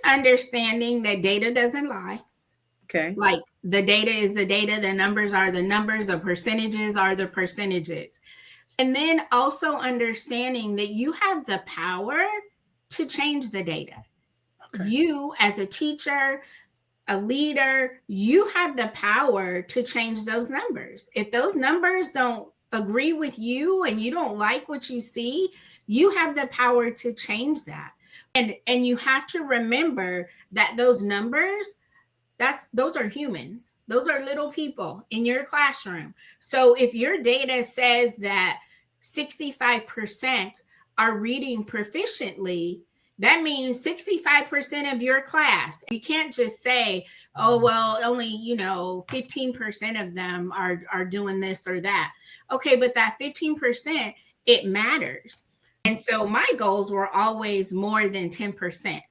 understanding that data doesn't lie. Okay. Like the data is the data, the numbers are the numbers, the percentages are the percentages. And then also understanding that you have the power to change the data. Okay. You, as a teacher, a leader, you have the power to change those numbers. If those numbers don't agree with you and you don't like what you see, you have the power to change that. And you have to remember that those numbers, those are humans. Those are little people in your classroom. So if your data says that 65% are reading proficiently, that means 65% of your class. You can't just say, oh, well, only, 15% of them are doing this or that. Okay, but that 15%, it matters. And so my goals were always more than 10%.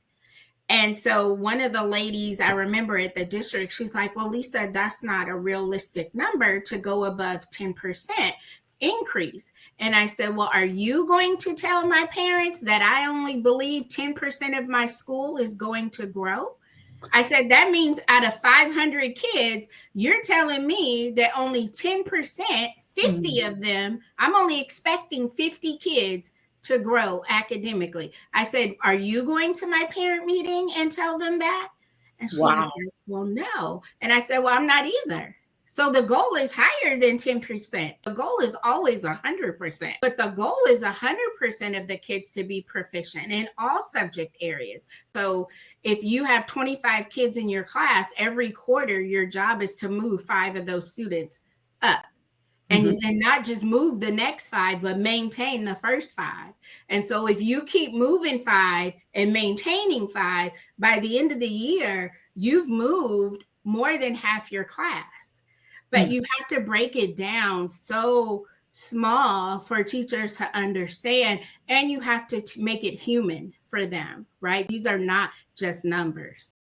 And so one of the ladies I remember at the district, she's like, well, Lisa, that's not a realistic number to go above 10% increase. And I said, well, are you going to tell my parents that I only believe 10% of my school is going to grow? I said, that means out of 500 kids, you're telling me that only 10%, 50 of them, I'm only expecting 50 kids to grow academically. I said, are you going to my parent meeting and tell them that? And she was like, well, no. And I said, well, I'm not either. So the goal is higher than 10%. The goal is always 100%, but the goal is 100% of the kids to be proficient in all subject areas. So if you have 25 kids in your class, every quarter, your job is to move 5 of those students up. And not just move the next 5, but maintain the first 5. And so if you keep moving 5 and maintaining 5, by the end of the year, you've moved more than half your class. But you have to break it down so small for teachers to understand, and you have to make it human for them, right? These are not just numbers.